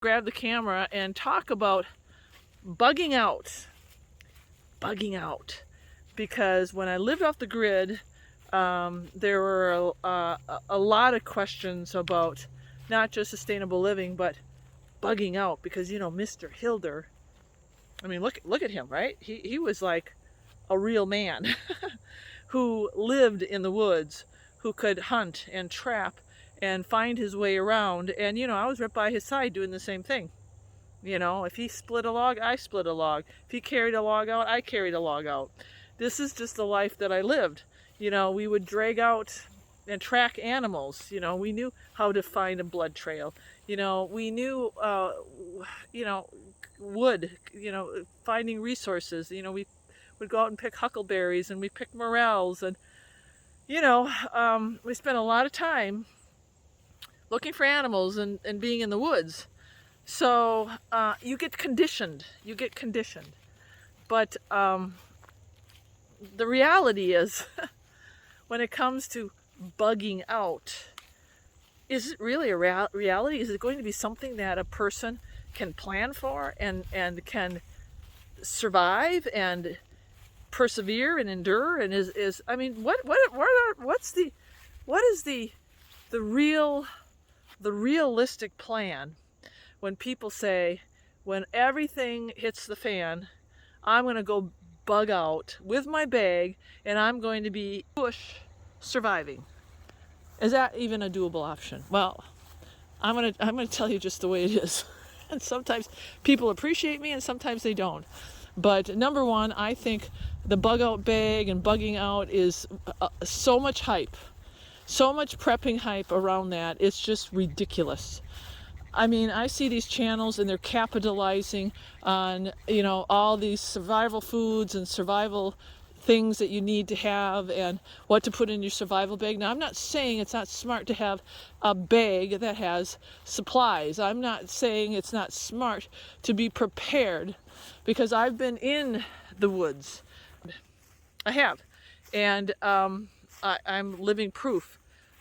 grab the camera and talk about bugging out. Bugging out. Because when I lived off the grid, there were a lot of questions about not just sustainable living, but bugging out. Because, you know, Mister Hilder, I mean, look at him, right? He was like a real man who lived in the woods, who could hunt and trap and find his way around. And, you know, I was right by his side doing the same thing. You know, if he split a log, I split a log. If he carried a log out, I carried a log out. This is just the life that I lived. You know, we would drag out and track animals. You know, we knew how to find a blood trail. You know, we knew, you know, wood, you know, finding resources. You know, we would go out and pick huckleberries, and we picked morels, and, you know, we spent a lot of time looking for animals and being in the woods. So you get conditioned. But the reality is, when it comes to bugging out, is it really a reality? Is it going to be something that a person can plan for and can survive and persevere and endure? And is I mean, what is the realistic plan when people say, when everything hits the fan, I'm going to go bug out with my bag and I'm going to be bush surviving? Is that even a doable option? Well, I'm going to tell you just the way it is. And sometimes people appreciate me and sometimes they don't. But number one, I think the bug out bag and bugging out is so much hype, so much prepping hype around that. It's just ridiculous. I mean, I see these channels and they're capitalizing on, you know, all these survival foods and survival things that you need to have and what to put in your survival bag. Now, I'm not saying it's not smart to have a bag that has supplies. I'm not saying it's not smart to be prepared, because I've been in the woods. I have. And I'm living proof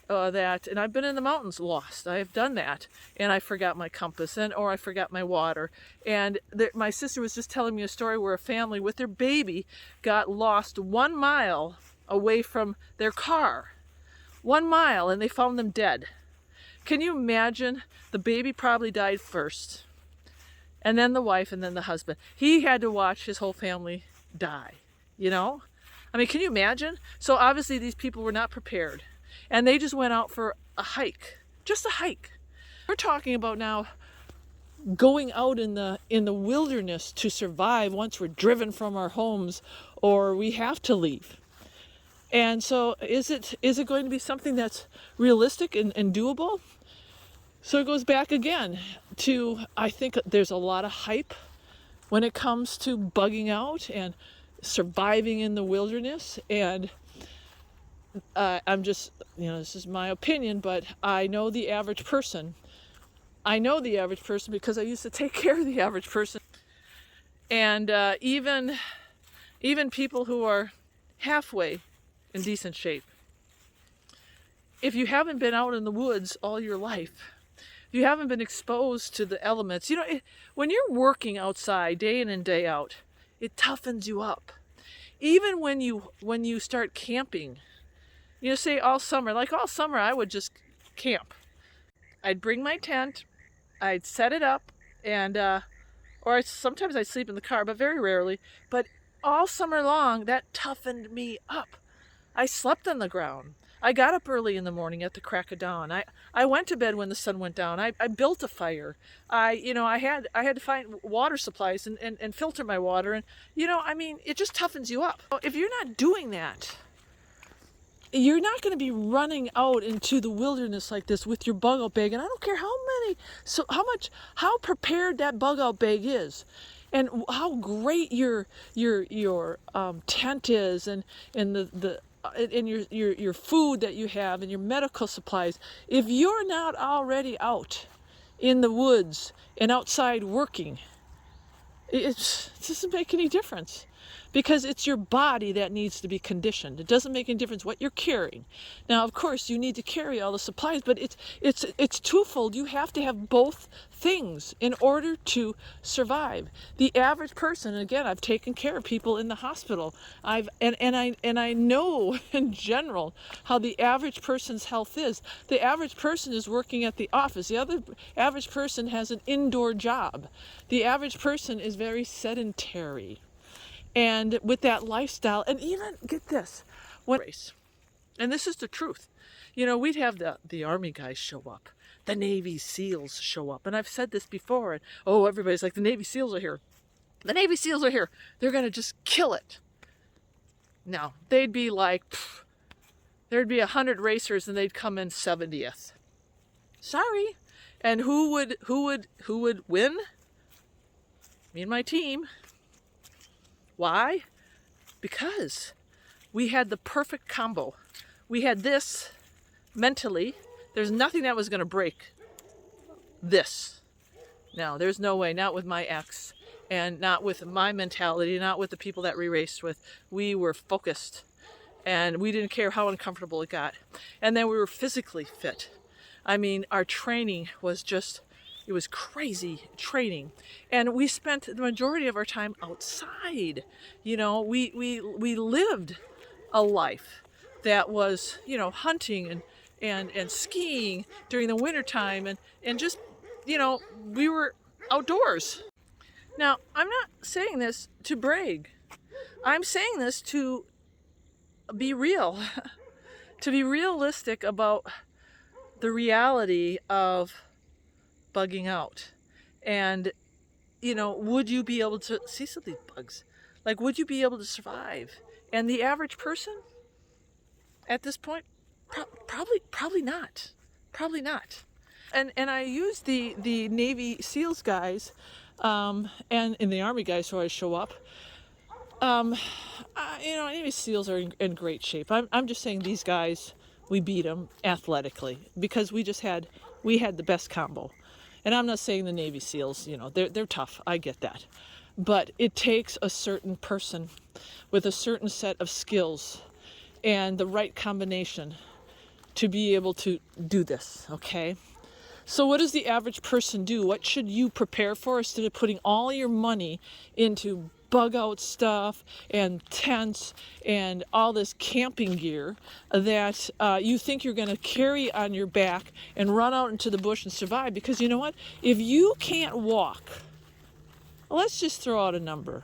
that, and I've been in the mountains lost. I've done that, and I forgot my compass, or I forgot my water. And my sister was just telling me a story where a family with their baby got lost 1 mile away from their car. 1 mile, and they found them dead. Can you imagine? The baby probably died first, and then the wife, and then the husband. He had to watch his whole family die, you know? I mean, can you imagine? So obviously these people were not prepared. And they just went out for a hike, just a hike. We're talking about now going out in the wilderness to survive once we're driven from our homes or we have to leave. And so is it going to be something that's realistic and doable? So it goes back again to, I think there's a lot of hype when it comes to bugging out and surviving in the wilderness. And I'm just, you know, this is my opinion, but I know the average person. I know the average person because I used to take care of the average person. And even people who are halfway in decent shape. If you haven't been out in the woods all your life, if you haven't been exposed to the elements, you know, when you're working outside day in and day out, it toughens you up. Even when you start camping, you know, say all summer I would just camp. I'd bring my tent, I'd set it up, and sometimes I'd sleep in the car, but very rarely. But all summer long, that toughened me up. I slept on the ground. I got up early in the morning at the crack of dawn. I went to bed when the sun went down. I built a fire. I had to find water supplies and filter my water. And, you know, I mean, it just toughens you up. If you're not doing that, you're not going to be running out into the wilderness like this with your bug out bag. And I don't care how prepared that bug out bag is, and how great your tent is, and your food that you have, and your medical supplies. If you're not already out in the woods and outside working, it doesn't make any difference. because it's your body that needs to be conditioned. It doesn't make any difference what you're carrying. Now, of course, you need to carry all the supplies, but it's twofold. You have to have both things in order to survive. The average person, and again, I've taken care of people in the hospital. I know in general how the average person's health is. The average person is working at the office. The other average person has an indoor job. The average person is very sedentary. And with that lifestyle, and even, get this, when race, and this is the truth, we'd have the Army guys show up, the Navy SEALs show up, and I've said this before, and everybody's like, the Navy SEALs are here. The Navy SEALs are here. They're going to just kill it. No, they'd be like, there'd be 100 racers and they'd come in 70th. Sorry. And who would win? Me and my team. Why? Because we had the perfect combo. We had this mentally. There's nothing that was going to break this. No, there's no way. Not with my ex, and not with my mentality, not with the people that we raced with. We were focused, and we didn't care how uncomfortable it got. And then we were physically fit. I mean, our training was just, it was crazy training. And we spent the majority of our time outside. We lived a life that was, hunting and skiing during the wintertime and just, we were outdoors. Now, I'm not saying this to brag. I'm saying this to be real, to be realistic about the reality of bugging out. And, would you be able to see some of these bugs? Like, would you be able to survive? And the average person at this point, probably not. Probably not. And I use the Navy SEALs guys and in the Army guys who always show up. Navy SEALs are in great shape. I'm just saying these guys, we beat them athletically because we had the best combo. And I'm not saying the Navy SEALs, they're tough. I get that. But it takes a certain person with a certain set of skills and the right combination to be able to do this, okay? So what does the average person do? What should you prepare for instead of putting all your money into bug out stuff and tents and all this camping gear that you think you're going to carry on your back and run out into the bush and survive? Because you know what? If you can't walk, let's just throw out a number,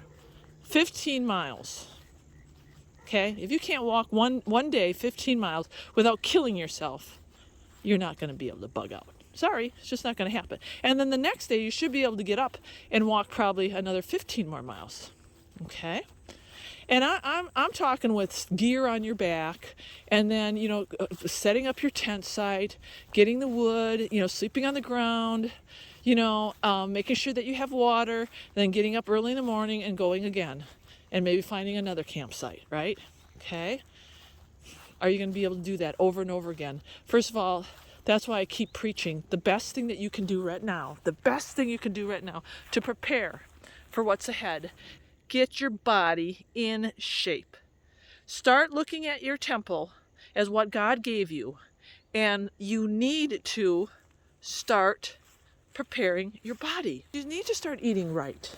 15 miles. Okay? If you can't walk one day 15 miles without killing yourself, you're not going to be able to bug out. Sorry, it's just not going to happen. And then the next day, you should be able to get up and walk probably another 15 more miles. Okay? And I'm talking with gear on your back, and then, setting up your tent site, getting the wood, sleeping on the ground, making sure that you have water, then getting up early in the morning and going again, and maybe finding another campsite, right? Okay? Are you going to be able to do that over and over again? First of all, that's why I keep preaching. The best thing that you can do right now to prepare for what's ahead, get your body in shape. Start looking at your temple as what God gave you, and you need to start preparing your body. You need to start eating right.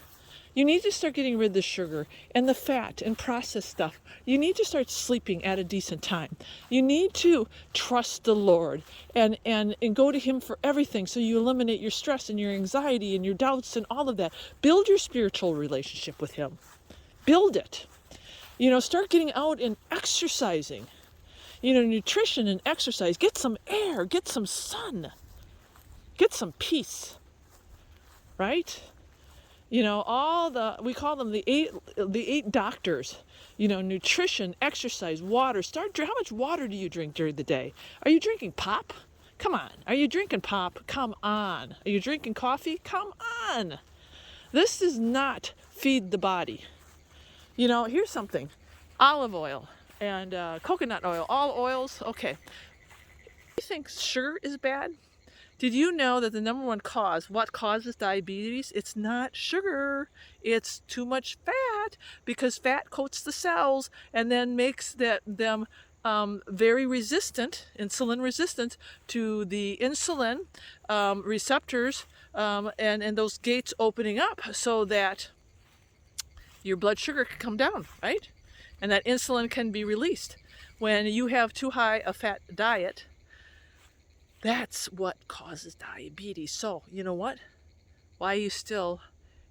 You need to start getting rid of the sugar and the fat and processed stuff. You need to start sleeping at a decent time. You need to trust the Lord and go to Him for everything, so you eliminate your stress and your anxiety and your doubts and all of that. Build your spiritual relationship with Him. Build it. Start getting out and exercising. Nutrition and exercise. Get some air. Get some sun. Get some peace. Right? We call them the eight doctors, nutrition, exercise, water. How much water do you drink during the day? Are you drinking pop? Come on. Are you drinking pop? Come on. Are you drinking coffee? Come on. This does not feed the body. Here's something. Olive oil and coconut oil, all oils. Okay. You think sugar is bad? Did you know that the number one cause, what causes diabetes? It's not sugar, it's too much fat. fat because fat coats the cells and then makes them very resistant, insulin resistant to the insulin receptors, and those gates opening up so that your blood sugar can come down, right? And that insulin can be released. When you have too high a fat diet, that's what causes diabetes. So, you know what? Why are you still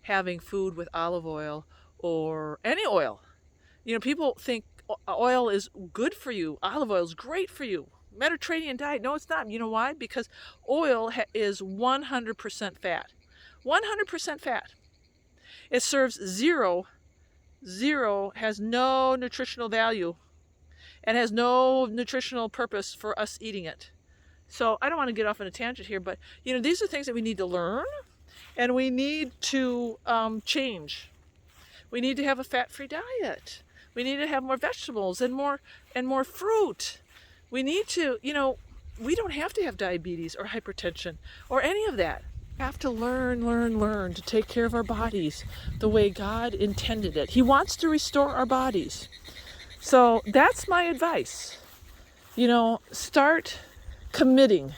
having food with olive oil or any oil? You know, people think oil is good for you. Olive oil is great for you. Mediterranean diet. No, it's not. You know why? Because oil is 100% fat. 100% fat. It serves zero, has no nutritional value and has no nutritional purpose for us eating it. So I don't want to get off on a tangent here, but you know, these are things that we need to learn and we need to change. We need to have a fat-free diet. We need to have more vegetables and more fruit. We need to, you know, we don't have to have diabetes or hypertension or any of that. We have to learn to take care of our bodies the way God intended it. He wants to restore our bodies. So that's my advice. You know, start committing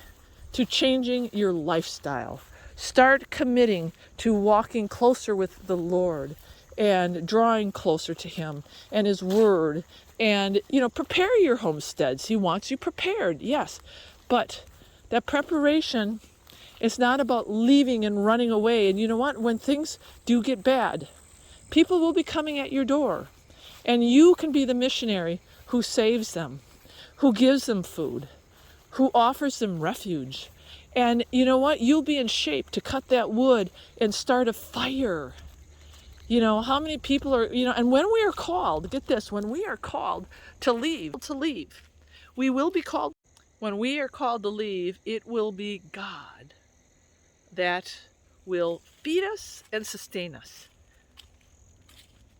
to changing your lifestyle. Start committing to walking closer with the Lord and drawing closer to Him and His Word. And, you know, prepare your homesteads. He wants you prepared, yes. But that preparation is not about leaving and running away. And you know what? When things do get bad, people will be coming at your door. And you can be the missionary who saves them, who gives them food, who offers them refuge. And you know what? You'll be in shape to cut that wood and start a fire. You know, how many people are, you know, and when we are called, get this, when we are called to leave, we will be called. When we are called to leave, it will be God that will feed us and sustain us.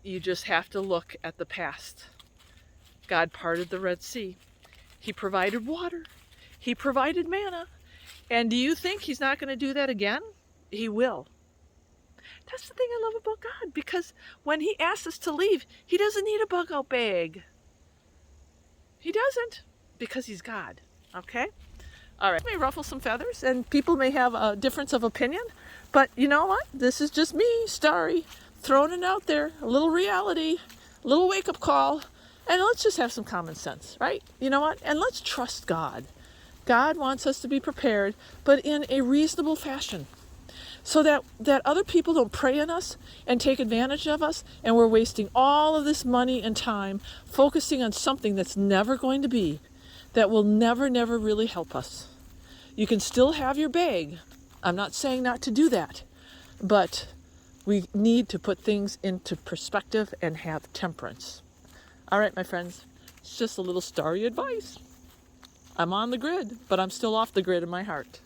You just have to look at the past. God parted the Red Sea. He provided water. He provided manna. And do you think He's not going to do that again? He will. That's the thing I love about God, because when He asks us to leave, He doesn't need a bug-out bag. He doesn't, because He's God. Okay? All right. It may ruffle some feathers, and people may have a difference of opinion, but you know what? This is just me, Starry, throwing it out there, a little reality, a little wake-up call, and let's just have some common sense, right? You know what? And let's trust God. God wants us to be prepared, but in a reasonable fashion, so that other people don't prey on us and take advantage of us, and we're wasting all of this money and time focusing on something that's never going to be, that will never really help us. You can still have your bag. I'm not saying not to do that, but we need to put things into perspective and have temperance. All right, my friends, it's just a little starry advice. I'm on the grid, but I'm still off the grid in my heart.